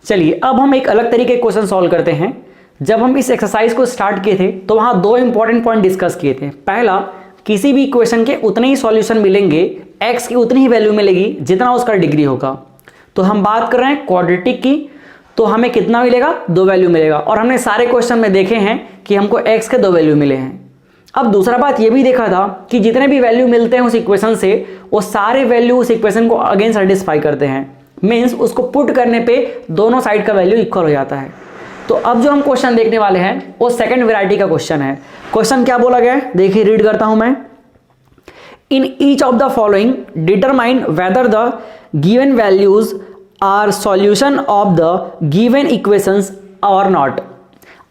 चलिए अब हम एक अलग तरीके के क्वेश्चन सॉल्व करते हैं। जब हम इस एक्सरसाइज को स्टार्ट किए थे तो वहां दो इंपॉर्टेंट पॉइंट डिस्कस किए थे। पहला, किसी भी इक्वेशन के उतने ही सॉल्यूशन मिलेंगे, x की उतनी ही वैल्यू मिलेगी जितना उसका डिग्री होगा। तो हम बात कर रहे हैं क्वाड्रेटिक की, तो हमें कितना मिलेगा, 2 वैल्यू मिलेगा। और हमने सारे क्वेश्चन में देखे हैं कि हमको x के 2 वैल्यू मिले हैं। अब दूसरा बात यह भी देखा था कि जितने भी वैल्यू मिलते हैं उस इक्वेशन से, वो सारे वैल्यू उस इक्वेशन को अगेन सेटिस्फाई करते हैं। मीन्स उसको पुट करने पे दोनों साइड का वैल्यू इक्वल हो जाता है। तो अब जो हम क्वेश्चन देखने वाले हैं वो सेकंड वैरायटी का क्वेश्चन है। क्वेश्चन क्या बोला गया है, देखिए रीड करता हूं मैं। In each of the following determine whether the given values are solution of the given equations और नॉट।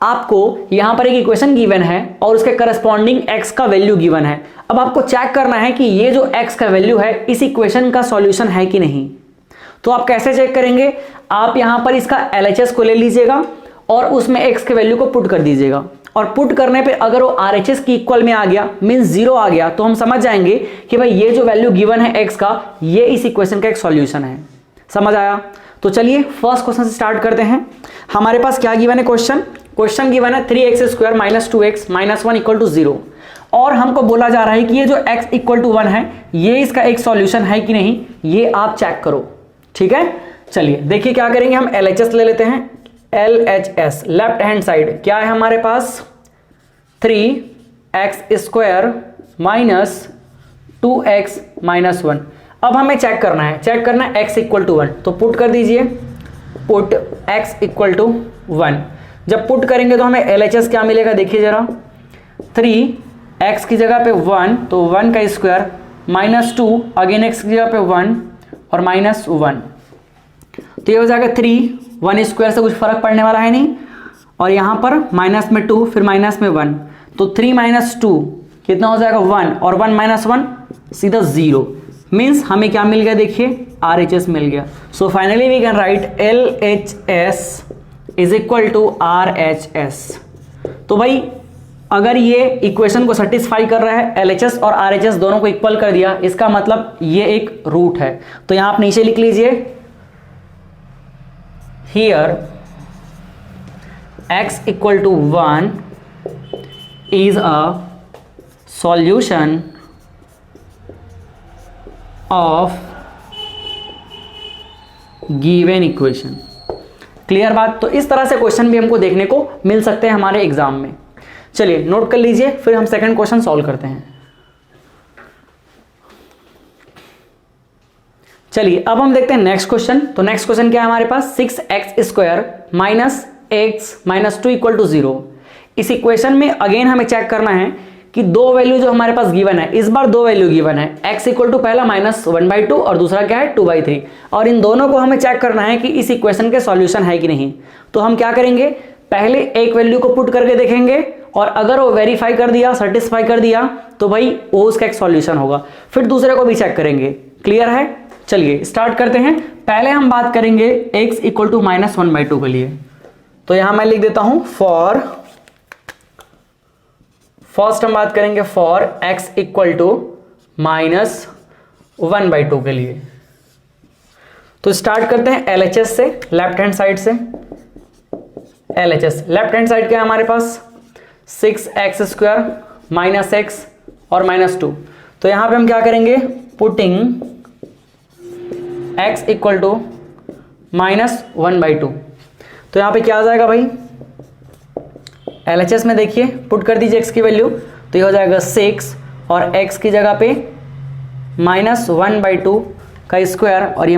आपको यहां पर एक इक्वेशन गिवन है और उसके करस्पॉन्डिंग x का वैल्यू गिवन है। अब आपको चेक करना है कि ये जो x का वैल्यू है इस इक्वेशन का सॉल्यूशन है कि नहीं। तो आप कैसे चेक करेंगे, आप यहां पर इसका LHS को ले लीजिएगा और उसमें x के वैल्यू को पुट कर दीजिएगा। और पुट करने पे अगर वो RHS की इक्वल में आ गया, मींस 0 आ गया, तो हम समझ जाएंगे कि भाई ये जो वैल्यू गिवन है x का, ये इस इक्वेशन का एक सॉल्यूशन है। समझ आया? तो चलिए फर्स्ट क्वेश्चन से स्टार्ट करते हैं। हमारे पास क्या गिवन है, क्वेश्चन गिवन है 3x² - 2x - 1 = 0। और हमको बोला जा रहा है कि ये जो x = 1 है, ये इसका एक सॉल्यूशन है कि नहीं, ये आप चेक करो। ठीक है, चलिए देखिए क्या करेंगे, हम LHS ले लेते हैं। LHS लेफ्ट हैंड साइड क्या है हमारे पास, 3x² - 2x - 1। अब हमें चेक करना है x = 1, तो पुट कर दीजिए, पुट x = 1। जब पुट करेंगे तो हमें LHS क्या मिलेगा, देखिए जरा, 3x की जगह पे 1, तो 1 का स्क्वायर -2 अगेन x की जगह पे 1 और -1, तो ये हो जाएगा 3, 1 स्क्वायर से कुछ फर्क पड़ने वाला है नहीं। और यहां पर माइनस में 2, फिर माइनस में 1, तो 3 - 2 कितना हो जाएगा, 1, और 1 - 1 सीधा 0। मीन्स हमें क्या मिल गया, देखिए RHS मिल गया। So finally we can write LHS = RHS। तो भाई अगर ये इक्वेशन को सेटिस्फाई कर रहा है, LHS और RHS दोनों को इक्वल कर दिया, इसका मतलब ये एक रूट है। तो यहां आप नीचे लिख लीजिए, here x = 1 is a solution of given equation। Clear बात? तो इस तरह से क्वेश्चन भी हमको देखने को मिल सकते हैं हमारे एग्जाम में। चलिए नोट कर लीजिए, फिर हम सेकंड क्वेश्चन सॉल्व करते हैं। चलिए अब हम देखते हैं नेक्स्ट क्वेश्चन। तो नेक्स्ट क्वेश्चन क्या है हमारे पास, 6x² - x - 2 = 0। इस इक्वेशन में अगेन हमें चेक करना है कि दो वैल्यू जो हमारे पास गिवन है, इस बार दो वैल्यू गिवन है, x = पहला -1/2 और दूसरा क्या है 2/3। और इन दोनों को हमें चेक करना है कि इस इक्वेशन के सॉल्यूशन है कि नहीं। तो हम क्या करेंगे, पहले एक वैल्यू को पुट करके देखेंगे और अगर वो वेरीफाई कर दिया, सेटिस्फाई कर दिया, तो भाई वो उसका एक सॉल्यूशन होगा। फिर दूसरे को भी चेक करेंगे। क्लियर है? चलिए स्टार्ट करते हैं। पहले हम बात करेंगे x = -1/2 के लिए। तो यहां मैं लिख देता हूं फर्स्ट हम बात करेंगे फॉर x = -1/2 के लिए। तो स्टार्ट करते हैं LHS से, लेफ्ट हैंड साइड से। LHS लेफ्ट हैंड साइड क्या है हमारे पास, 6x² - x और -2। तो यहां पे हम क्या करेंगे, पुटिंग x = -1/2। तो यहां पे क्या आ जाएगा भाई, LHS में देखिए पुट कर दीजिए x की वैल्यू, तो ये हो जाएगा 6 और x की जगह पे -1/2 का स्क्वायर और ये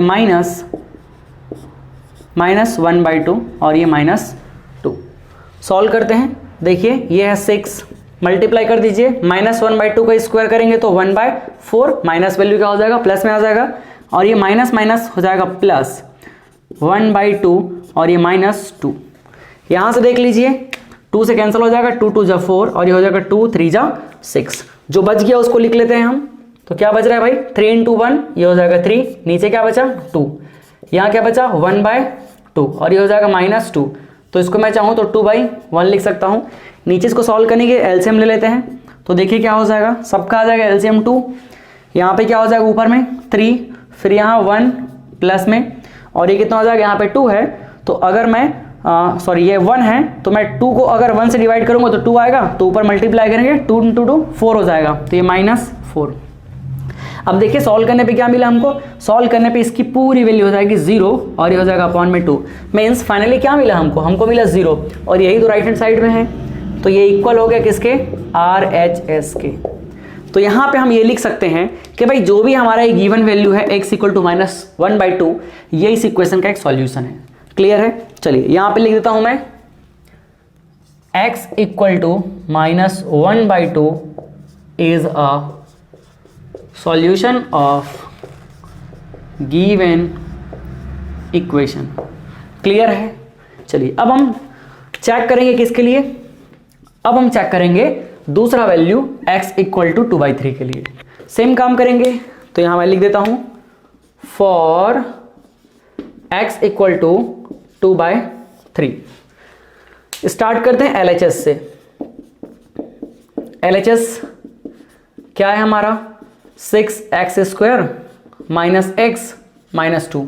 -1/2 और ये -2। सॉल्व करते हैं, देखिए ये है 6, मल्टीप्लाई कर दीजिए, -1/2 का स्क्वायर करेंगे तो 1/4, माइनस वैल्यू क्या हो जाएगा, प्लस में आ जाएगा, और ये माइनस माइनस हो जाएगा प्लस, 1/2 और ये -2। यहां से देख लीजिए 2 से कैंसिल हो जाएगा, 2 × 2 = 4 और ये हो जाएगा 2 × 3 = 6। जो बच गया उसको लिख लेते हैं हम। तो क्या बच रहा है भाई, 3 × 1 ये हो जाएगा 3, नीचे क्या बचा 2, यहाँ क्या बचा 1/2 और ये हो जाएगा -2। तो इसको मैं चाहूँ तो 2/1 लिख सकता हूँ। नीचे इसको सॉल्व करने के एलसीएम ले लेते हैं। तो देखिए क्या हो जाएगा, सबका आ जाएगा एलसीएम 2, यहाँ पे क्या हो जाएगा ऊपर में 3, फिर यहाँ 1 प्लस में, और ये कितना हो जाएगा, यहाँ पे 2 है तो अगर मैं सॉरी ये 1 है, तो मैं 2 को अगर 1 से डिवाइड करूंगा तो 2 आएगा, तो ऊपर मल्टीप्लाई करेंगे 2 × 2 4 हो जाएगा, तो ये -4। अब देखिए सॉल्व करने पे क्या मिला हमको, सॉल्व करने पे इसकी पूरी वैल्यू हो जाएगी 0 और ये हो जाएगा अपॉन में 2। मीन्स फाइनली क्या मिला हमको मिला 0 और यही तो राइट हैंड साइड में है, तो ये इक्वल हो गया किसके, RHS के। तो यहाँ पे हम ये लिख सकते हैं कि भाई जो भी हमारा ये गिवन वैल्यू है x = -1/2, ये इस इक्वेशन का एक सॉल्यूशन है। क्लियर है? चलिए यहाँ पे लिख देता हूं मैं x = -1/2 is a solution of given equation. Clear है? चलिए अब हम चेक करेंगे किसके लिए, अब हम चेक करेंगे दूसरा वैल्यू x = 2/3 के लिए। सेम काम करेंगे, तो यहां मैं लिख देता हूं फॉर x = 2/3। स्टार्ट करते हैं LHS से। LHS क्या है हमारा, 6x² -x -2।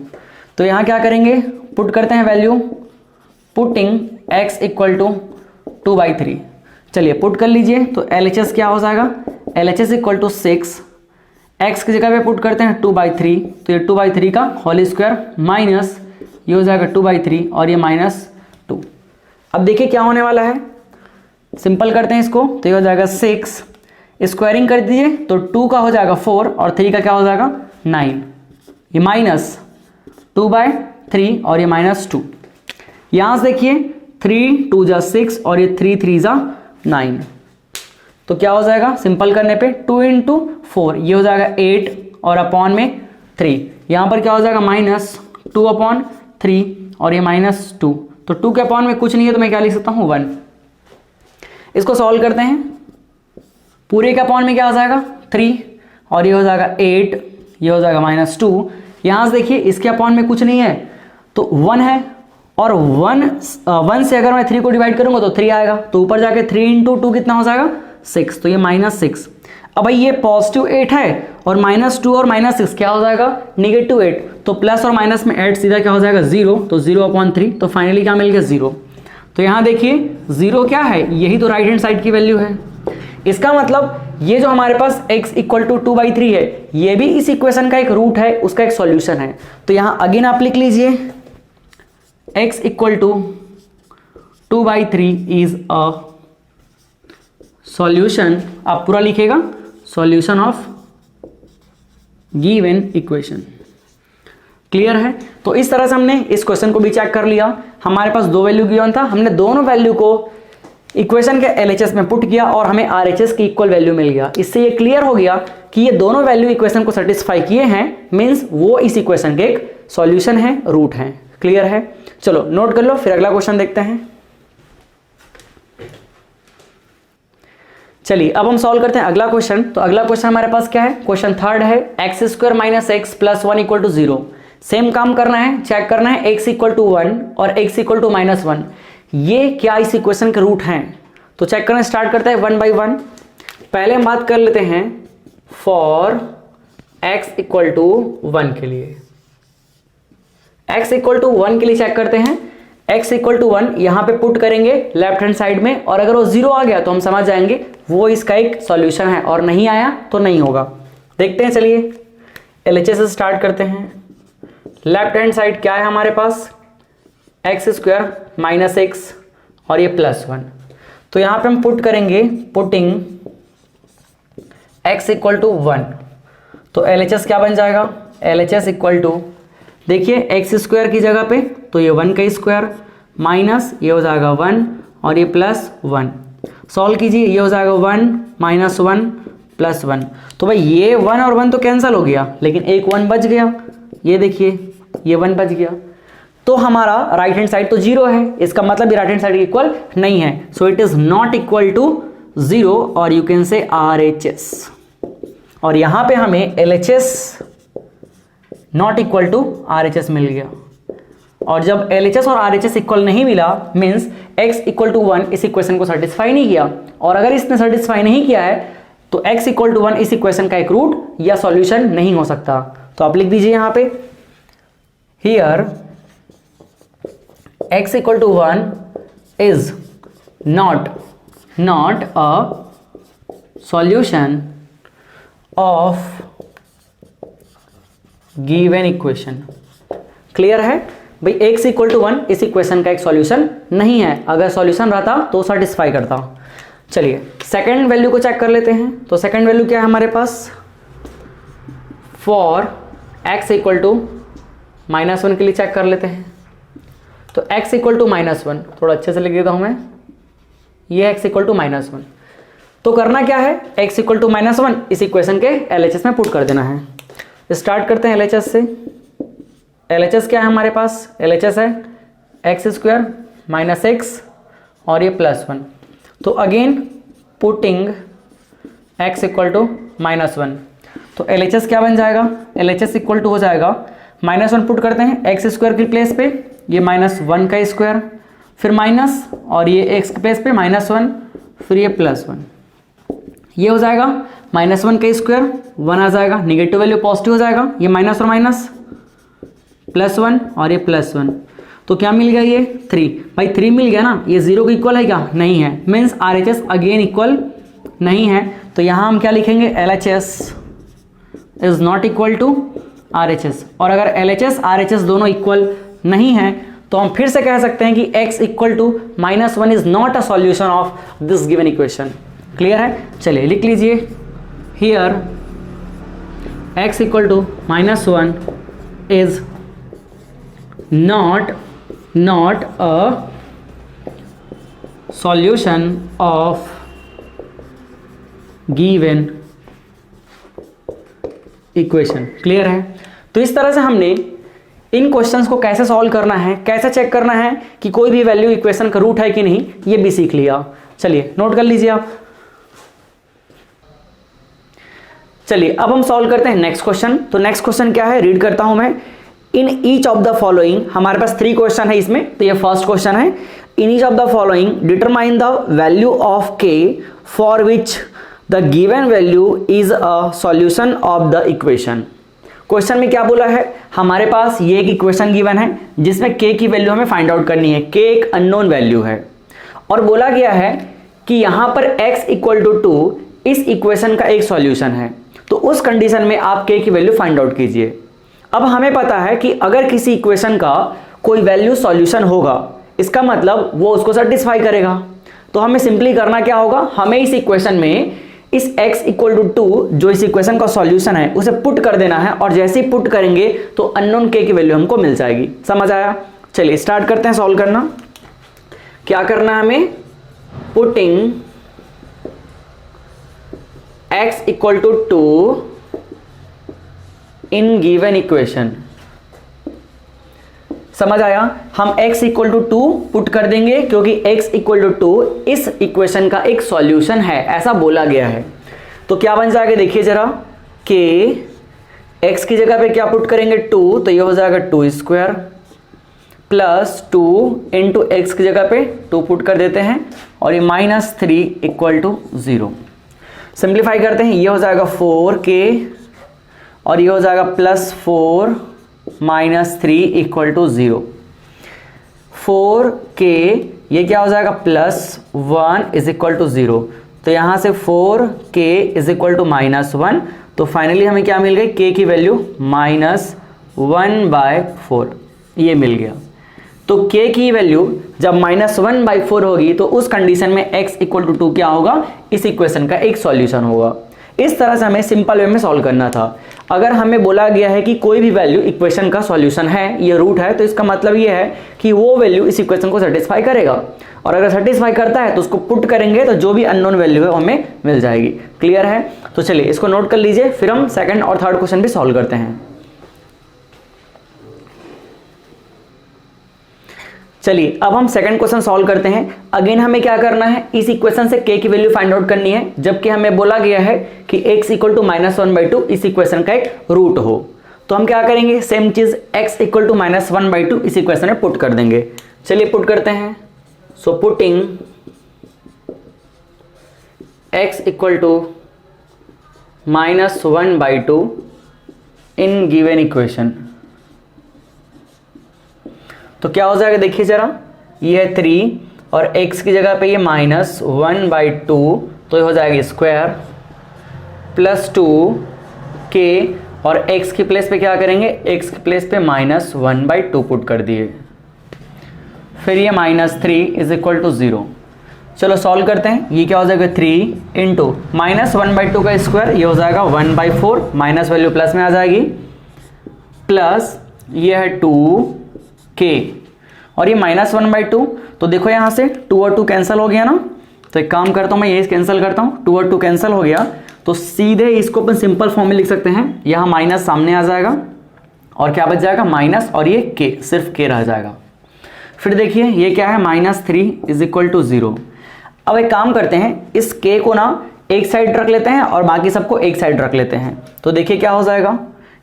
तो यहां क्या करेंगे, पुट करते हैं वैल्यू, पुटिंग x = 2/3। चलिए पुट कर लीजिए, तो LHS क्या हो जाएगा, LHS = 6, x की जगह पे पुट करते हैं 2/3, तो ये 2/3 का होल स्क्वायर माइनस ये हो जाएगा 2/3 और ये -2। अब देखिए क्या होने वाला है, सिंपल करते हैं इसको, तो ये हो जाएगा 6, स्क्वायरिंग कर दीजिए तो 2 का हो जाएगा 4 और 3 का क्या हो जाएगा 9, ये -2/3 और ये -2। यहां से देखिए 3 2 जा 6 और ये 3 3 जा 9, तो क्या हो जाएगा सिंपल करने पे 2 × 4 ये हो जाएगा 8 और अपॉन में 3, यहां पर क्या हो जाएगा -2/3 और ये -2, तो 2 के अपॉन में कुछ नहीं है तो मैं क्या लिख सकता हूं 1। इसको सॉल्व करते हैं, पूरे के अपॉन में क्या हो जाएगा 3 और ये हो जाएगा 8, ये हो जाएगा -2। यहां से देखिए इसके अपॉन में कुछ नहीं है तो 1 है, और 1 से अगर मैं 3 को डिवाइड करूंगा तो 3 आएगा, तो ऊपर जाके 3 × 2 कितना हो जाएगा 6, तो ये -6। अब भाई ये +8 है और -2 और -6 क्या हो जाएगा -8, तो प्लस और माइनस में ऐड सीधा क्या हो जाएगा 0, तो 0/3, तो फाइनली क्या मिल गया 0। तो यहां देखिए 0 क्या है, यही तो राइट हैंड साइड की वैल्यू है। इसका मतलब ये जो हमारे पास x = 2/3 है, ये भी इस इक्वेशन का एक रूट है, उसका एक सॉल्यूशन है। तो यहां अगेन आप लिख लीजिए x = 2/3 इज अ सॉल्यूशन, आप पूरा लिखेगा solution of given equation. Clear है? तो इस तरह से हमने इस क्वेश्चन को भी चेक कर लिया। हमारे पास 2 वैल्यू गिवन था, हमने दोनों वैल्यू को इक्वेशन के LHS में पुट किया और हमें RHS की इक्वल वैल्यू मिल गया। इससे ये क्लियर हो गया कि ये दोनों वैल्यू इक्वेशन को सेटिस्फाई किए हैं, मींस वो इस इक्वेशन के एक सॉल्यूशन है, रूट है। क्लियर है? चलो नोट कर लो, फिर अगला क्वेश्चन देखते हैं। चलिए अब हम सॉल्व करते हैं अगला क्वेश्चन। तो अगला क्वेश्चन हमारे पास क्या है, क्वेश्चन 3 है, x² - x + 1 = 0। सेम काम करना है, चेक करना है x = 1 और x = -1, ये क्या इस इक्वेशन के रूट हैं। तो चेक करना स्टार्ट करते हैं 1 बाई 1। पहले हम बात कर लेते हैं फॉर x = 1 के लिए। x = 1 के लिए चेक करते हैं, x = 1 यहां पे पुट करेंगे लेफ्ट हैंड साइड में, और अगर वो 0 आ गया तो हम समझ जाएंगे वो इसका एक सॉल्यूशन है, और नहीं आया तो नहीं होगा। देखते हैं, चलिए LHS से स्टार्ट करते हैं। लेफ्ट हैंड साइड क्या है हमारे पास, x² - x और ये +1, तो यहां पे हम पुट करेंगे, पुटिंग x = 1, तो LHS क्या बन जाएगा, LHS = देखिए x² की जगह पे तो ये 1 का स्क्वायर माइनस ये हो जाएगा 1 और ये +1, सॉल्व कीजिए, ये हो जाएगा 1 - 1 +1, तो भाई ये 1 और 1 तो कैंसिल हो गया, लेकिन एक 1 बच गया, ये देखिए ये 1 बच गया, तो हमारा राइट हैंड साइड तो 0 है, इसका मतलब राइट हैंड साइड इक्वल नहीं है, so it is not equal to 0 और यू कैन से RHS। और यहां पे हमें LHS not equal to RHS मिल गया, और जब LHS और RHS इक्वल नहीं मिला मींस x = 1 इस इक्वेशन को सेटिस्फाई नहीं किया, और अगर इसने सेटिस्फाई नहीं किया है तो x = 1 इस इक्वेशन का एक रूट या सॉल्यूशन नहीं हो सकता। तो आप लिख दीजिए यहां पे, here x equal to 1 is not a solution of given equation. Clear है भाई, x इक्वल टू 1 इस इक्वेशन का एक सॉल्यूशन नहीं है, अगर सॉल्यूशन रहता तो सेटिस्फाई करता। चलिए सेकंड वैल्यू को चेक कर लेते हैं। तो सेकंड वैल्यू क्या है हमारे पास, फॉर x इक्वल टू -1 के लिए चेक कर लेते हैं। तो x इक्वल टू -1 थोड़ा अच्छे से लिख देता हूं मैं, ये x इक्वल टू -1। तो करना क्या है, x इक्वल टू -1 इस इक्वेशन के LHS में पुट कर देना है। स्टार्ट करते हैं LHS से। LHS क्या है हमारे पास, LHS है x² - x और ये +1। तो again putting x equal to -1, तो LHS क्या बन जाएगा, LHS इक्वल टू हो जाएगा -1 पुट करते हैं x² की प्लेस पे, ये -1 का स्क्वायर, फिर माइनस और ये x के प्लेस पे -1, फिर ये +1, ये हो जाएगा -1 का स्क्वायर 1 आ जाएगा, निगेटिव वैल्यू पॉजिटिव हो जाएगा, ये माइनस और माइनस +1 और ये +1, तो क्या मिल गया ये 3। भाई 3 मिल गया ना, ये 0 के इक्वल है क्या, नहीं है, मीन्स RHS अगेन इक्वल नहीं है। तो यहाँ हम क्या लिखेंगे, LHS is not equal to RHS। और अगर LHS RHS दोनों इक्वल नहीं है तो हम फिर से कह सकते हैं कि x equal to -1 is not a solution of this given equation. Clear है, चलिए लिख लीजिए, here x equal to -1 is not a solution of given equation। Clear है, तो इस तरह से हमने इन क्वेश्चंस को कैसे सॉल्व करना है, कैसे चेक करना है कि कोई भी वैल्यू इक्वेशन का रूट है कि नहीं, ये भी सीख लिया। चलिए नोट कर लीजिए आप। चलिए अब हम सॉल्व करते हैं नेक्स्ट क्वेश्चन। तो नेक्स्ट क्वेश्चन क्या है, रीड करता हूं मैं। In each of the following, हमारे पास 3 क्वेश्चन है इसमें, तो ये फर्स्ट क्वेश्चन है। इन each of the following determine the value of k for which the given value is a solution of the equation. Question में क्या बोला है, हमारे पास ये एक इक्वेशन गिवन है जिसमें k की वैल्यू हमें फाइंड आउट करनी है। k एक अननोन वैल्यू है और बोला गया है कि यहां पर x इक्वल टू 2 इस इक्वेशन का एक सॉल्यूशन है। तो उस कंडीशन में आप k की वैल्यू फाइंड आउट कीजिए। अब हमें पता है कि अगर किसी इक्वेशन का कोई वैल्यू सॉल्यूशन होगा, इसका मतलब वो उसको सेटिस्फाई करेगा। तो हमें सिंपली करना क्या होगा, हमें इस इक्वेशन में इस x इक्वल टू 2 जो इस इक्वेशन का सॉल्यूशन है उसे पुट कर देना है, और जैसे ही पुट करेंगे तो अननोन k की वैल्यू हमको मिल जाएगी। समझ आया, चलिए स्टार्ट करते हैं सॉल्व करना। क्या करना है हमें, putting x equal to 2 in given equation. समझ आया, हम x इक्वल टू 2 पुट कर देंगे क्योंकि x इक्वल टू 2 इस इक्वेशन का एक सॉल्यूशन है, ऐसा बोला गया है। तो क्या बन जाएगा देखिए जरा, कि x की जगह पे क्या पुट करेंगे 2, तो ये हो जाएगा 2² प्लस 2 इंटू एक्स की जगह पे 2 पुट कर देते हैं, और ये -3 इक्वल टू 0। सिंप्लीफाई करते हैं, ये हो जाएगा 4k और ये हो जाएगा +4 -3 इक्वल टू 0। 4k ये क्या हो जाएगा +1 इज इक्वल टू 0। तो यहां से 4k इज इक्वल टू -1। तो फाइनली हमें क्या मिल गई, k की वैल्यू -1/4 ये मिल गया। तो k की वैल्यू जब -1/4 होगी तो उस कंडीशन में x इक्वल टू 2 क्या होगा, इस इक्वेशन का एक सॉल्यूशन होगा। इस तरह से हमें सिंपल वे में सॉल्व करना था। अगर हमें बोला गया है कि कोई भी वैल्यू इक्वेशन का सॉल्यूशन है, ये रूट है, तो इसका मतलब ये है कि वो वैल्यू इस इक्वेशन को सेटिस्फाई करेगा, और अगर सेटिस्फाई करता है तो उसको पुट करेंगे तो जो भी अननोन वैल्यू है हमें मिल जाएगी। क्लियर है, तो चलिए इसको नोट कर लीजिए, फिर हम सेकंड और थर्ड क्वेश्चन भी सॉल्व करते हैं। चलिए अब हम सेकंड क्वेश्चन सॉल्व करते हैं। अगेन हमें क्या करना है, इस इक्वेशन से k की वैल्यू फाइंड आउट करनी है, जबकि हमें बोला गया है कि x इक्वल टू -1/2 इस इक्वेशन का एक रूट हो। तो हम क्या करेंगे, सेम चीज x इक्वल टू -1/2 इस इक्वेशन में पुट कर देंगे। चलिए पुट करते हैं। So putting x equal to -1/2 in given equation. तो क्या हो जाएगा देखिए जरा, ये है 3 और x की जगह पे ये -1/2, तो ये हो जाएगा स्क्वायर प्लस 2k और x की प्लेस पे क्या करेंगे, x की प्लेस पे -1/2 पुट कर दिए, फिर ये -3 = 0। चलो सॉल्व करते हैं। ये क्या हो जाएगा 3 इंटू -1/2 का स्क्वायर, ये हो जाएगा 1/4, माइनस वैल्यू प्लस में आ जाएगी, प्लस ये है 2k और ये -1/2, तो देखो यहाँ से 2 और 2 कैंसिल हो गया ना, तो एक काम करता हूँ मैं, ये कैंसिल करता हूँ, 2 और 2 कैंसिल हो गया, तो सीधे इसको अपन सिंपल फॉर्म में लिख सकते हैं, यहाँ माइनस सामने आ जाएगा और क्या बच जाएगा माइनस, और ये k, सिर्फ k रह जाएगा। फिर देखिए ये क्या है -3 = 0। अब एक काम करते हैं, इस k को ना एक साइड रख लेते हैं और बाकी सबको एक साइड रख लेते हैं, तो देखिए क्या हो जाएगा,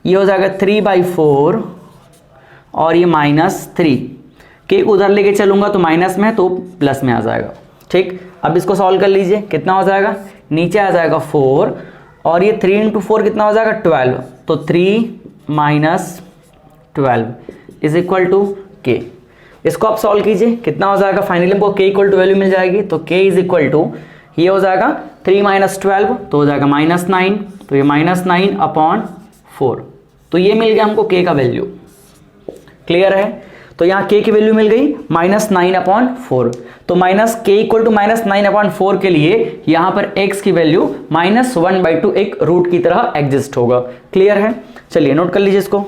ये हो जाएगा 3/4 और ये -3, k को उधर लेके चलूंगा तो माइनस में तो प्लस में आ जाएगा। ठीक, अब इसको सॉल्व कर लीजिए, कितना हो जाएगा, नीचे आ जाएगा 4 और ये 3 × 4 कितना हो जाएगा 12, तो 3 - 12 = k। इसको आप सॉल्व कीजिए, कितना हो जाएगा, फाइनली हमको k = वैल्यू मिल जाएगी, तो k = ये हो जाएगा 3 - 12 तो हो जाएगा -9, तो ये -9/4, तो ये मिल गया हमको k का वैल्यू। क्लियर है, तो यहाँ k की वैल्यू मिल गई -9/4, तो -k = -9/4 के लिए यहाँ पर x की वैल्यू -1/2 एक रूट की तरह एग्जिस्ट होगा। क्लियर है, चलिए नोट कर लीजिए इसको।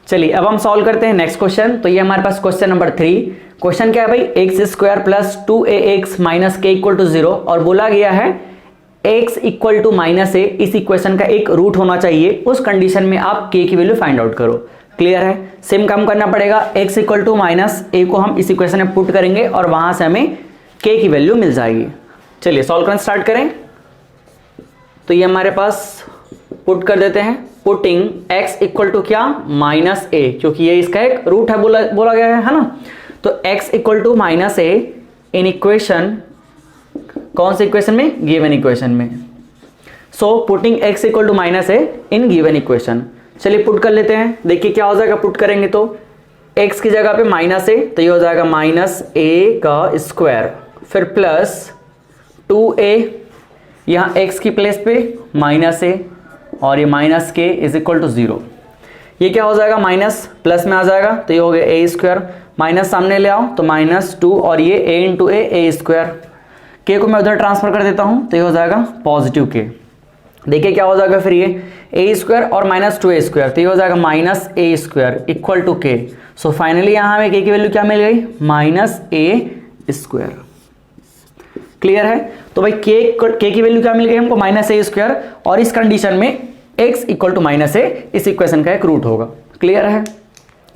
चलिए अब हम सॉल्व करते हैं नेक्स्ट क्वेश्चन। तो ये हमारे पास क्वेश्चन नंबर 3। क्वेश्चन क्या है भाई, x² + 2ax - k = 0 और बोला गया है x = -a इस इक्वेशन का एक रूट होना चाहिए, उस कंडीशन में आप k की वैल्यू फाइंड आउट करो। क्लियर है, सेम काम करना पड़ेगा, x = -a को हम इस इक्वेशन में पुट करेंगे और वहां से हमें k की वैल्यू मिल जाएगी। चलिए सॉल्व करना स्टार्ट करें। तो ये हमारे पास पुट कर देते हैं, पुटिंग x = क्या -a, क्योंकि ये इसका एक रूट है बोला गया है ना, तो x = -a इन इक्वेशन, कौन से इक्वेशन में, गिवन इक्वेशन में। सो putting x = -a in given equation. चलिए पुट कर लेते हैं, देखिए क्या हो जाएगा, पुट करेंगे तो x की जगह पे -a, तो ये हो जाएगा -a का स्क्वायर, फिर प्लस 2a, यहाँ x की प्लेस पे -a और ये -k = 0। ये क्या हो जाएगा, माइनस प्लस में आ जाएगा, तो ये हो गया a², माइनस सामने ले आओ तो -2 और ये a × a², k को मैं उधर ट्रांसफर कर देता हूँ, तो ये हो जाएगा +k। देखिए क्या हो जाएगा फिर, ये a² और -2a², तो ये हो जाएगा -a² = k। सो फाइनली यहाँ हमें k की वैल्यू क्या मिल गई, -a²। क्लियर है, तो भाई k की वैल्यू क्या मिल गई हमको, -a², और इस कंडीशन में x = -a इस इक्वेशन का एक रूट होगा। क्लियर है,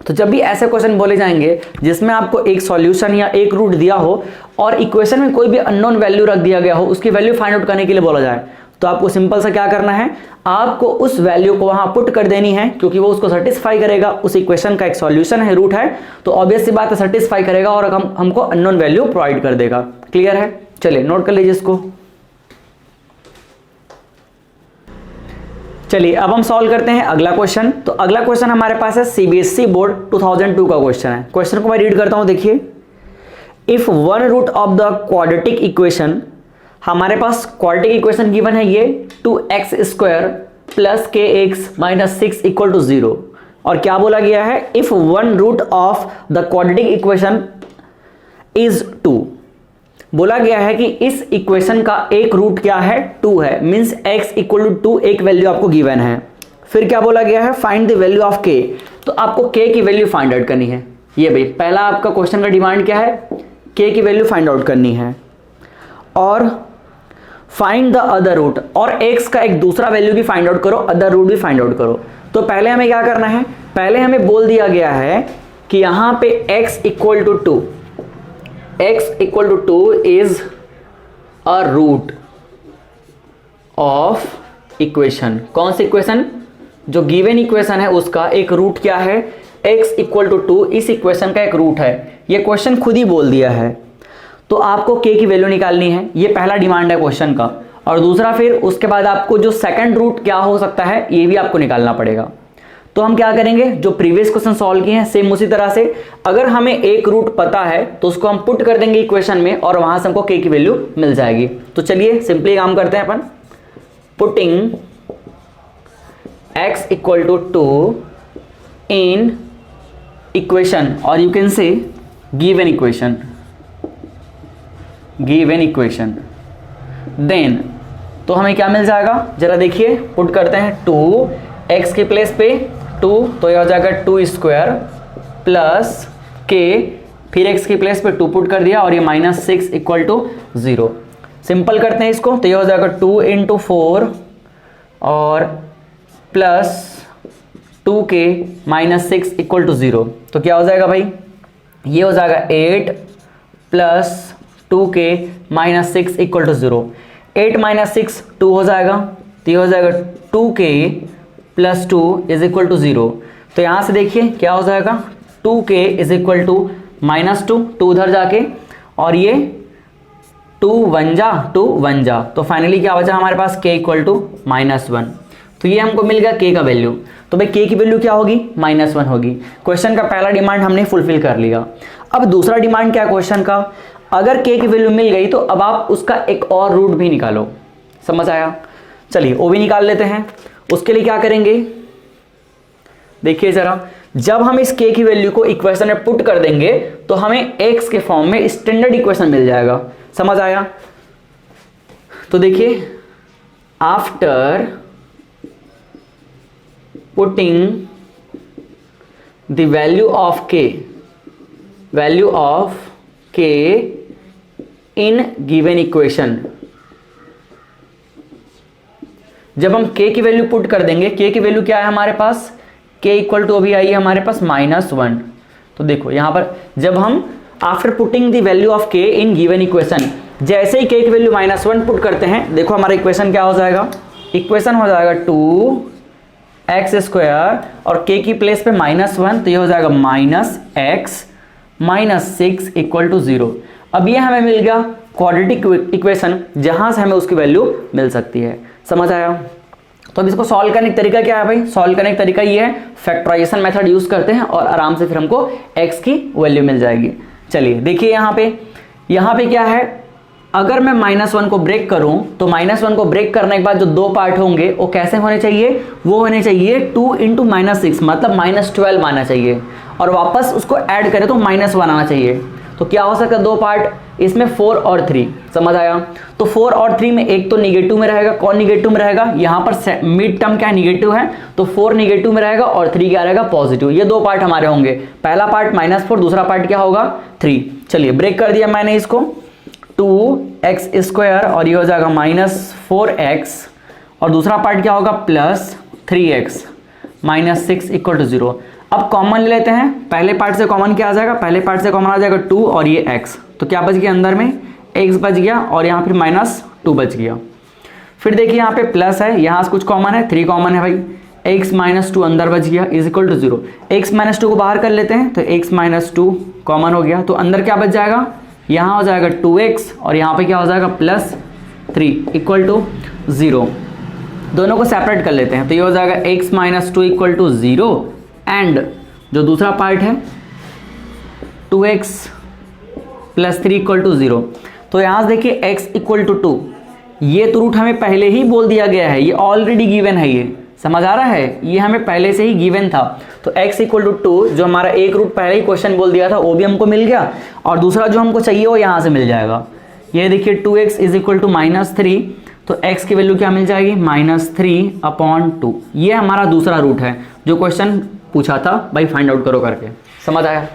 तो जब भी ऐसे क्वेश्चन बोले जाएंगे जिसमें आपको एक सॉल्यूशन या एक रूट दिया हो और इक्वेशन में कोई भी अननोन वैल्यू रख दिया गया हो, उसकी वैल्यू फाइंड आउट करने के लिए बोला जाए, तो आपको सिंपल सा क्या करना है, आपको उस वैल्यू को वहां पुट कर देनी है, क्योंकि वो उसको सेटिस्फाई करेगा, उस इक्वेशन का एक सॉल्यूशन है, रूट है, तो ऑब्वियस सी बात है सेटिस्फाई करेगा और हमको अननोन वैल्यू प्रोवाइड कर देगा। क्लियर है, चलिए नोट कर लीजिए इसको। चलिए अब हम सॉल्व करते हैं अगला क्वेश्चन। तो अगला क्वेश्चन हमारे पास है सीबीएसई बोर्ड 2002 का क्वेश्चन है। क्वेश्चन को मैं रीड करता हूं, देखिए, if one root of the quadratic equation, हमारे पास क्वाड्रेटिक इक्वेशन गिवन है ये 2x² + kx - 6 = 0, और क्या बोला गया है, if one root of the quadratic equation is 2, बोला गया है कि इस इक्वेशन का एक रूट क्या है, 2 है, मींस x = 2 एक वैल्यू आपको गिवन है। फिर क्या बोला गया है, find the value of k, तो आपको k की वैल्यू फाइंड आउट करनी है। ये भाई पहला आपका क्वेश्चन का डिमांड क्या है, k की वैल्यू फाइंड आउट करनी है, और फाइंड द अदर रूट, और x का एक दूसरा वैल्यू भी फाइंड आउट करो, अदर रूट भी फाइंड आउट करो। तो पहले हमें क्या करना है, पहले हमें बोल दिया गया है कि यहां पे x = 2, x = 2 is a root of equation. कौन सी इक्वेशन, जो गिवन इक्वेशन है उसका एक रूट क्या है, x = 2 इस इक्वेशन का एक रूट है। ये क्वेश्चन खुद ही बोल दिया है, तो आपको k की वैल्यू निकालनी है, ये पहला डिमांड है क्वेश्चन का। और दूसरा फिर उसके बाद आपको जो सेकंड रूट क्या हो सकता है ये भी आपको निकालना पड़ेगा। तो हम क्या करेंगे, जो प्रीवियस क्वेश्चन सॉल्व किए हैं सेम उसी तरह से, अगर हमें एक रूट पता है तो उसको हम पुट कर देंगे इक्वेशन में और वहां से हमको k की वैल्यू मिल जाएगी। तो चलिए सिंपली काम करते हैं अपन, putting x equal to 2 in equation, और you can say given equation, then तो हमें क्या मिल जाएगा, जरा देखिए, पुट करते हैं 2 x के प्लेस पे 2, तो यह हो जाएगा 2 स्क्वायर प्लस k, फिर x के प्लेस पे 2 पुट कर दिया और ये -6 इक्वल टू 0। सिंपल करते हैं इसको, तो यह हो जाएगा 2 इंटू 4 और प्लस 2k -6 इक्वल टू 0। तो क्या हो जाएगा भाई, ये हो जाएगा 8 प्लस 2k -6 इक्वल टू 0। 8 - 6 2 हो जाएगा, तो ये हो जाएगा 2k plus 2 is equal to 0। तो यहाँ से देखिए क्या हो जाएगा, 2k इज इक्वल टू -2, 2 उधर जाके, और ये 2 1 जा, तो फाइनली क्या बचा हमारे पास, k इक्वल टू -1। तो ये हमको मिल गया k का वैल्यू। तो भाई k की वैल्यू क्या होगी, -1 होगी। क्वेश्चन का पहला डिमांड हमने फुलफिल कर लिया। अब दूसरा डिमांड क्या है क्वेश्चन का, अगर k की वैल्यू मिल गई तो अब आप उसका एक और रूट भी निकालो, समझ आया। चलिए वो भी निकाल लेते हैं। उसके लिए क्या करेंगे, देखिए जरा, जब हम इस k की वैल्यू को इक्वेशन में पुट कर देंगे तो हमें x के फॉर्म में स्टैंडर्ड इक्वेशन मिल जाएगा, समझ आया। तो देखिए, after putting the value of k in given equation, जब हम k की वैल्यू पुट कर देंगे, k की वैल्यू क्या है हमारे पास, k इक्वल टू अभी आई है हमारे पास -1। तो देखो यहां पर जब हम after putting the value of k in given equation, जैसे ही k की वैल्यू -1 पुट करते हैं, देखो हमारा इक्वेशन क्या हो जाएगा, इक्वेशन हो जाएगा 2x² और k की प्लेस पे -1, तो ये हो जाएगा -x -6 इक्वल टू 0। अब ये हमें मिल गया क्वाड्रेटिक इक्वेशन जहां से हमें उसकी वैल्यू मिल सकती है, समझ आया। तो अब इसको सॉल्व करने का तरीका क्या है भाई, सॉल्व करने का तरीका ये है, फैक्टराइजेशन मेथड यूज करते हैं और आराम से फिर हमको x की वैल्यू मिल जाएगी। चलिए देखिए यहाँ पे क्या है, अगर मैं -1 को ब्रेक करूं तो -1 को ब्रेक करने के बाद जो दो पार्ट होंगे वो कैसे होने चाहिए, वो होने चाहिए 2 इंटू -6 मतलब -12 आना चाहिए, और वापस उसको ऐड करें तो -1 आना चाहिए। तो क्या हो सकता है दो पार्ट, इसमें 4 और 3, समझ आया। तो 4 और 3 में एक तो निगेटिव में रहेगा, कौन निगेटिव में रहेगा, यहाँ पर मिड टर्म क्या निगेटिव है, तो 4 निगेटिव में रहेगा और 3 क्या रहेगा पॉजिटिव। ये दो पार्ट हमारे होंगे, पहला पार्ट -4, दूसरा पार्ट क्या होगा 3। चलिए ब्रेक कर दिया मैंने इसको, 2x² और ये हो जाएगा -4x, और दूसरा पार्ट क्या होगा +3x -6 इक्वल टू 0। अब कॉमन ले लेते हैं, पहले पार्ट से कॉमन क्या आ जाएगा, पहले पार्ट से कॉमन आ जाएगा 2 और ये x, तो क्या बच गया अंदर में, x बच गया और यहाँ फिर -2 बच गया। फिर देखिए यहाँ पे प्लस है, यहाँ से कुछ कॉमन है, 3 कॉमन है भाई, x -2 अंदर बच गया इज इक्वल टू 0। x -2 को बाहर कर लेते हैं, तो x -2 कॉमन हो गया, तो अंदर क्या बच जाएगा, यहाँ हो जाएगा 2x और यहाँ पे क्या हो जाएगा +3 इक्वल टू 0। दोनों को सेपरेट कर लेते हैं, तो ये हो जाएगा x -2 इक्वल टू 0 एंड जो दूसरा पार्ट है 2x + 3 इक्वल टू 0। तो यहाँ से देखिए x इक्वल टू 2, ये तो रूट हमें पहले ही बोल दिया गया है, ये ऑलरेडी गिवन है, ये समझ आ रहा है, ये हमें पहले से ही गिवन था। तो x इक्वल टू 2 जो हमारा एक रूट पहले ही क्वेश्चन बोल दिया था वो भी हमको मिल गया, और दूसरा जो हमको चाहिए वो यहाँ से मिल जाएगा। ये देखिए 2x इज इक्वल टू -3, तो x की वैल्यू क्या मिल जाएगी -3/2। ये हमारा दूसरा रूट है जो क्वेश्चन पूछा था भाई फाइंड आउट करो करके, समझ आया।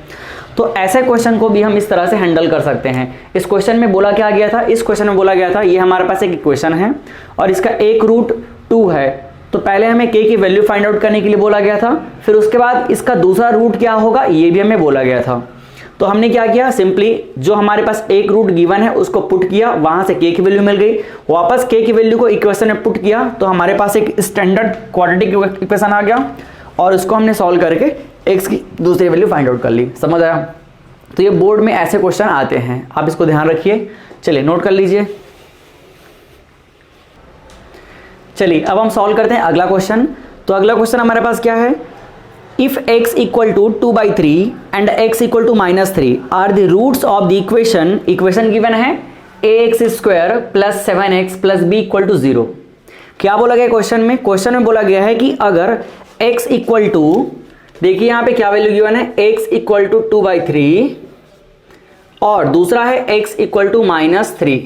तो ऐसे क्वेश्चन को भी हम इस तरह से हैंडल कर सकते हैं। इस क्वेश्चन में बोला क्या गया था, इस क्वेश्चन में बोला गया था ये हमारे पास एक इक्वेशन है और इसका एक रूट 2 है, तो पहले हमें k की वैल्यू फाइंड आउट करने के लिए बोला गया था, फिर उसके बाद इसका दूसरा रूट क्या होगा ये भी हमें बोला गया था। तो हमने क्या किया, सिंपली जो हमारे पास एक रूट गिवन है उसको पुट किया, वहां से k की वैल्यू मिल गई, वापस k की वैल्यू को इक्वेशन में पुट किया, तो हमारे पास एक स्टैंडर्ड क्वाड्रेटिक इक्वेशन आ गया और उसको हमने सॉल्व करके x की दूसरी वैल्यू फाइंड आउट कर ली, समझ आया। तो ये बोर्ड में ऐसे क्वेश्चन आते हैं, आप इसको ध्यान रखिए। चलिए नोट कर लीजिए। चलिए अब हम सॉल्व करते हैं अगला क्वेश्चन। तो अगला क्वेश्चन हमारे पास क्या है, if x equal to 2/3 and x equal to -3 are the roots of the equation, equation given है ax² plus 7x plus b equal to 0। क्या बोला गया क्वेश्चन में? क्वेश्चन में बोला गया है कि अगर x इक्वल टू, देखिए यहां पे क्या वैल्यू गिवन है, x इक्वल टू 2/3 और दूसरा है x इक्वल टू -3।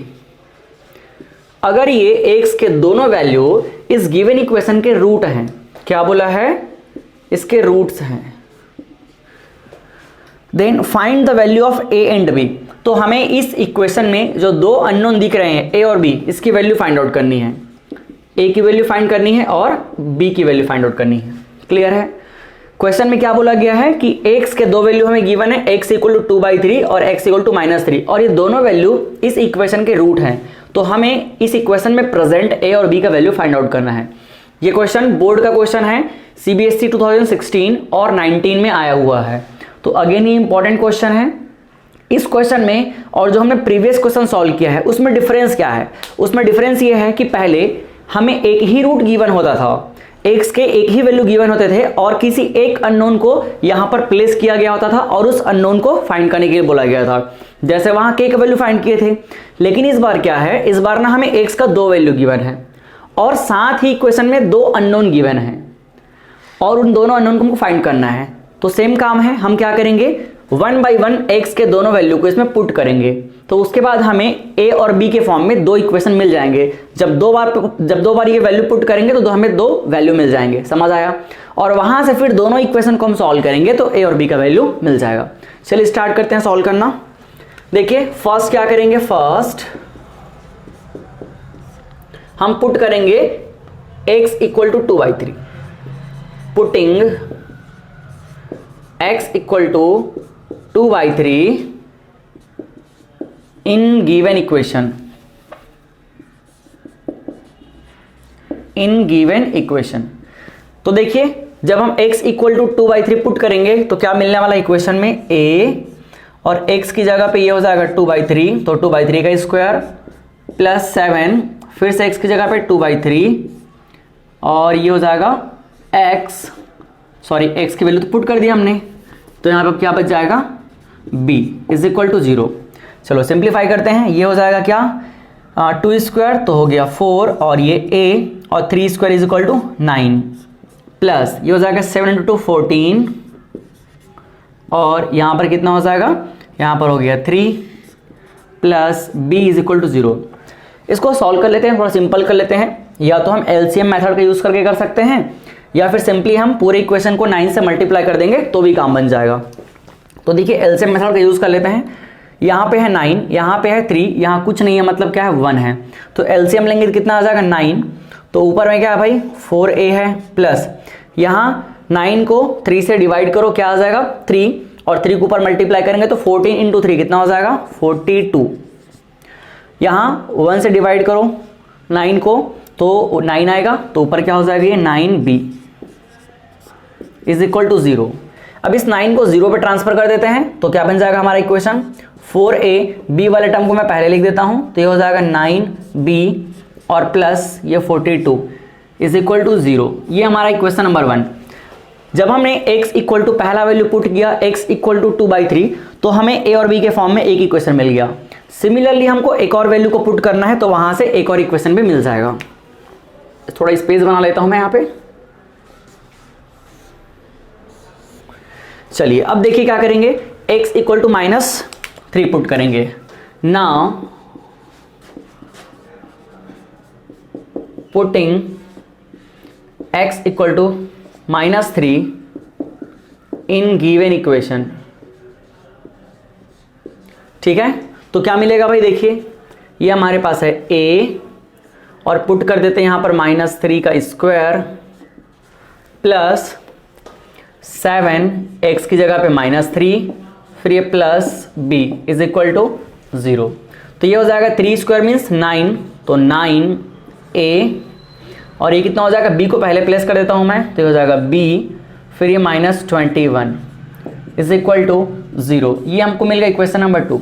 अगर ये x के दोनों वैल्यू इस गिवन इक्वेशन के रूट हैं, क्या बोला है, इसके रूट्स हैं, then find the value of a and b। तो हमें इस इक्वेशन में जो दो अननोन दिख रहे हैं a और b, इसकी वैल्यू फाइंड आउट करनी है, a की वैल्यू फाइंड करनी है और b की वैल्यू फाइंड आउट करनी है। क्लियर है? क्वेश्चन में क्या बोला गया है कि x के दो वैल्यू हमें गिवन है, x इक्वल टू 2/3 और x इक्वल टू -3, और ये दोनों वैल्यू इस इक्वेशन के रूट हैं। तो हमें इस इक्वेशन में प्रेजेंट a और b का वैल्यू फाइंड आउट करना है। ये क्वेश्चन बोर्ड का क्वेश्चन है, CBSE 2016 और 19 में आया हुआ है। तो अगेन ये इंपॉर्टेंट क्वेश्चन है। इस क्वेश्चन में और जो हमने प्रीवियस क्वेश्चन सॉल्व किया है उसमें डिफरेंस क्या है? उसमें डिफरेंस ये है कि पहले हमें एक ही रूट गिवन होता था, x के एक ही वैल्यू गिवन होते थे और किसी एक अननोन को यहां पर प्लेस किया गया होता था और उस अननोन को फाइंड करने के लिए बोला गया था, जैसे वहां k का वैल्यू फाइंड किए थे। लेकिन इस बार क्या है, इस बार ना हमें x का दो वैल्यू गिवन है और साथ ही इक्वेशन में दो अननोन गिवन है और उन दोनों अननोन को हमको फाइंड करना है। तो सेम काम है, हम क्या करेंगे, 1 by 1 x के दोनों वैल्यू को इसमें पुट करेंगे, तो उसके बाद हमें a और b के फॉर्म में दो इक्वेशन मिल जाएंगे। जब दो बार ये वैल्यू पुट करेंगे तो हमें दो वैल्यू मिल जाएंगे, समझ आया? और वहां से फिर दोनों इक्वेशन को हम सॉल्व करेंगे तो a और b का वैल्यू मिल जाएगा। चलिए स्टार्ट करते हैं सॉल्व करना। देखिए फर्स्ट क्या करेंगे, फर्स्ट हम पुट करेंगे x equal to 2/3, putting x equal to 2/3 in given equation, in given equation. तो देखिए जब हम x इक्वल टू 2/3 पुट करेंगे तो क्या मिलने वाला इक्वेशन में, a और x की जगह पे ये हो जाएगा 2/3, तो 2/3 का स्क्वायर प्लस 7, फिर से x की जगह पे 2/3 और ये हो जाएगा x की वैल्यू तो पुट कर दिया हमने, तो यहाँ पे क्या बच जाएगा, b इज इक्वल टू 0। चलो सिंप्लीफाई करते हैं, ये हो जाएगा क्या, 2 स्क्वायर तो हो गया 4 और ये a और 3 square is equal to 9 plus ये हो जाएगा 7 × 2 14 और यहाँ पर कितना हो जाएगा, यहाँ पर हो गया 3 plus b is equal to 0। इसको सॉल्व कर लेते हैं, थोड़ा सिंपल कर लेते हैं। या तो हम LCM मेथड का यूज करके कर सकते हैं या फिर सिंपली हम पूरे इक्वेशन को 9 से मल्टीप्लाई कर देंगे तो भी काम बन जाएगा। तो देखिए LCM मेथड का यूज कर लेते हैं। यहाँ पे है 9, यहाँ पे है 3, यहाँ कुछ नहीं है मतलब क्या है 1 है, तो LCM लेंगे तो कितना आ जाएगा 9, तो ऊपर में क्या है भाई 4a है प्लस यहाँ 9 को 3 से डिवाइड करो, क्या आ जाएगा 3 और 3 को ऊपर मल्टीप्लाई करेंगे तो 14 × 3 कितना हो जाएगा 42। यहाँ 1 से डिवाइड करो 9 को तो 9 आएगा, तो ऊपर क्या हो जाएगा ये 9b इज इक्वल टू 0। अब इस 9 को 0 पे ट्रांसफर कर देते हैं तो क्या बन जाएगा हमारा इक्वेशन, 4a, b वाले टर्म को मैं पहले लिख देता हूं तो ये हो जाएगा 9b और प्लस ये 42 इज इक्वल टू 0। ये हमारा इक्वेशन नंबर 1। जब हमने x इक्वल टू पहला वैल्यू पुट किया x इक्वल टू 2/3 तो हमें a और b के फॉर्म में एक इक्वेशन मिल गया। सिमिलरली हमको एक और वैल्यू को पुट करना है तो वहां से एक और इक्वेशन भी मिल जाएगा। थोड़ा स्पेस बना लेता हूं मैं यहाँ पे। चलिए अब देखिए क्या करेंगे, x इक्वल टू -3 पुट करेंगे। Now putting x equal to -3 in given equation, ठीक है। तो क्या मिलेगा भाई, देखिए ये हमारे पास है a और पुट कर देते हैं यहां पर -3 का स्क्वायर प्लस 7, x की जगह पे -3 फिर ये plus b is equal to 0। तो ये हो जाएगा 3 स्क्वायर मीन्स 9, तो 9a और ये कितना हो जाएगा, b को पहले प्लेस कर देता हूं मैं तो ये हो जाएगा b फिर ये -21 इज इक्वल टू 0। ये हमको मिल गया इक्वेशन नंबर 2।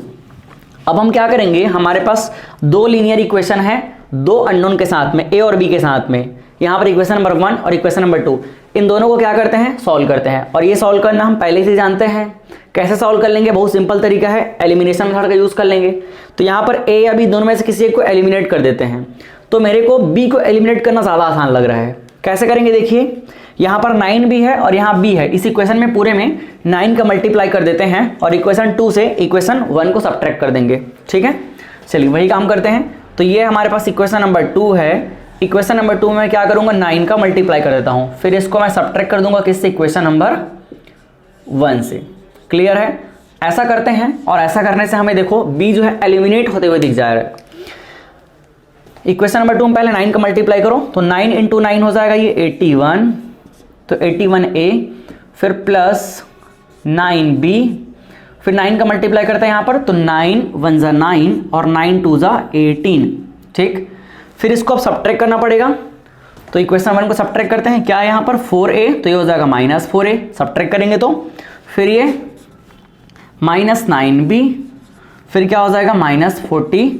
अब हम क्या करेंगे, हमारे पास दो लीनियर इक्वेशन है दो अननोन के साथ में a और b के साथ में। यहाँ पर इक्वेशन नंबर 1 और इक्वेशन नंबर 2, इन दोनों को क्या करते हैं, सॉल्व करते हैं। और ये सॉल्व करना हम पहले से जानते हैं। कैसे सॉल्व कर लेंगे, बहुत सिंपल तरीका है, एलिमिनेशन मेथड का यूज़ कर लेंगे। तो यहाँ पर ए या बी दोनों में से किसी एक को एलिमिनेट कर देते हैं। तो मेरे को बी को एलिमिनेट करना ज़्यादा आसान लग रहा है। कैसे करेंगे देखिए, यहाँ पर 9 भी है और यहाँ बी है, इस इक्वेशन में पूरे में 9 का मल्टीप्लाई कर देते हैं और इक्वेशन 2 से इक्वेशन 1 को सब्ट्रैक्ट कर देंगे। ठीक है, चलिए वही काम करते हैं। तो ये हमारे पास इक्वेशन नंबर 2 है। इक्वेशन नंबर 2 में क्या करूंगा, 9 का मल्टीप्लाई कर देता हूँ, फिर इसको मैं सब्ट्रैक्ट कर दूंगा किससे, इक्वेशन नंबर 1 से। क्लियर है, ऐसा करते हैं। और ऐसा करने से हमें देखो बी जो है एलिमिनेट होते हुए दिख जा रहा है। इक्वेशन नंबर 2 में पहले 9 का मल्टीप्लाई करो, तो 9 × 9 हो जाएगा ये 81, तो 81a, फिर प्लस 9b, फिर 9 का मल्टीप्लाई करते हैं यहाँ पर, तो 9 1 ज़ा 9 और 9 2 ज़ा 18। ठीक, फिर इसको अब सब्ट्रैक्ट करना पड़ेगा। तो इक्वेशन 1 को सब्ट्रैक्ट करते हैं, क्या है यहाँ पर 4a, तो ये हो जाएगा -4a, सब्ट्रैक्ट करेंगे तो फिर ये -9b, फिर क्या हो जाएगा -42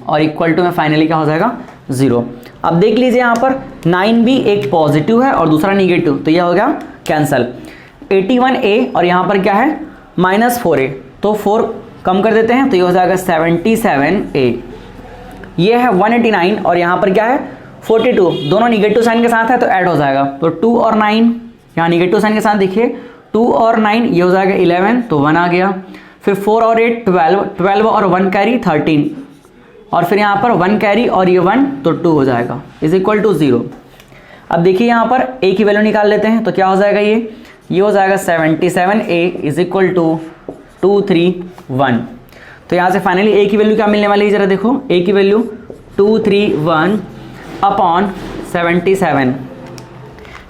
और इक्वल टू में फाइनली क्या हो जाएगा 0। अब देख लीजिए यहाँ पर 9b एक पॉजिटिव है और दूसरा निगेटिव, तो यह हो गया कैंसल। 81a और यहाँ पर क्या है -4a, तो 4 कम कर देते हैं, तो ये हो जाएगा 77a। ये है 189 और यहाँ पर क्या है 42, दोनों निगेटिव साइन के साथ है तो ऐड हो जाएगा, तो 2 और 9 यहाँ निगेटिव साइन के साथ देखिए, 2 और 9 ये हो जाएगा 11, तो 1 आ गया। फिर 4 और 8 12, 12 और 1 कैरी 13, और फिर यहाँ पर 1 कैरी और ये 1, तो 2 हो जाएगा, इज इक्वल टू 0। अब देखिए यहाँ पर a की वैल्यू निकाल लेते हैं, तो क्या हो जाएगा ये हो जाएगा 77a इज इक्वल टू 231। तो यहाँ से फाइनली a की वैल्यू क्या मिलने वाली है, जरा देखो a की वैल्यू 231 अपॉन 77।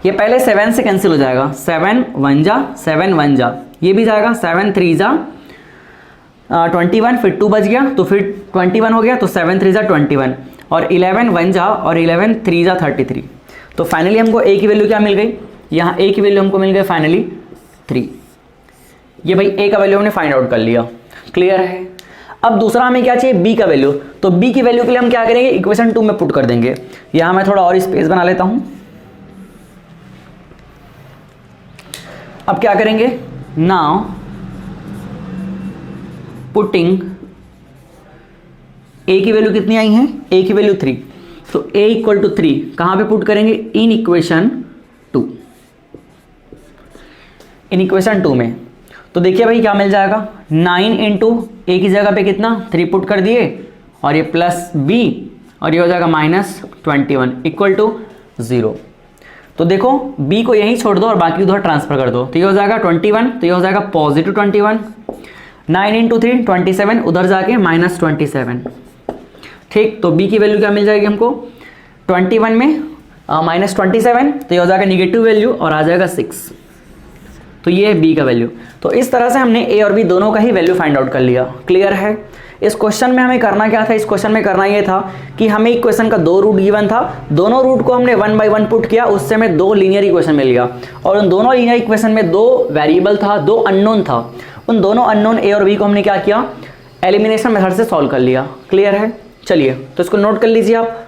ये पहले 7 से कैंसिल हो जाएगा, 7 1 जा 7 1 जा, ये भी जाएगा 7 3 जा 21, फिर 2 बच गया तो फिर 21 हो गया, तो 7 3 जा 21 और 11 1 जा और 11 3 जा 33। तो फाइनली हमको a की वैल्यू क्या मिल गई, यहाँ a की वैल्यू हमको मिल गई फाइनली 3। ये भाई a का वैल्यू हमने फाइंड आउट कर लिया। क्लियर है। अब दूसरा हमें क्या चाहिए, b का वैल्यू। तो b की वैल्यू के लिए हम क्या करेंगे, इक्वेशन 2 में पुट कर देंगे। यहाँ मैं थोड़ा और स्पेस बना लेता हूँ। अब क्या करेंगे, नाउ पुटिंग a की वैल्यू कितनी आई है, a की वैल्यू 3, तो a इक्वल टू 3 कहाँ पे पुट करेंगे, इन इक्वेशन 2, इन इक्वेशन 2 में। तो देखिए भाई क्या मिल जाएगा, 9 इंटू a की जगह पे कितना 3 पुट कर दिए और ये प्लस b और ये हो जाएगा -21 इक्वल टू 0। तो देखो b को यहीं छोड़ दो और बाकी उधर ट्रांसफर कर दो, तो ये हो जाएगा 21, तो ये हो जाएगा पॉजिटिव 21। 9 इंटू 3 27, उधर जाके -27। ठीक, तो b की वैल्यू क्या मिल जाएगी हमको, 21 में -27, तो ये हो जाएगा निगेटिव वैल्यू और आ जाएगा 6। तो ये है b का वैल्यू। तो इस तरह से हमने a और b दोनों का ही वैल्यू फाइंड आउट कर लिया। क्लियर है। इस क्वेश्चन में हमें करना क्या था, इस क्वेश्चन में करना ये था कि हमें इक्वेशन का 2 रूट गिवन था, दोनों रूट को हमने 1 बाय 1 पुट किया, उससे हमें 2 लीनियर इक्वेशन मिल गया और उन दोनों लीनियर इक्वेशन में 2 वेरिएबल था, 2 अननोन था। उन दोनों अननोन a और b को हमने क्या किया, एलिमिनेशन मेथड से सॉल्व कर लिया। क्लियर है। चलिए तो इसको नोट कर लीजिए आप।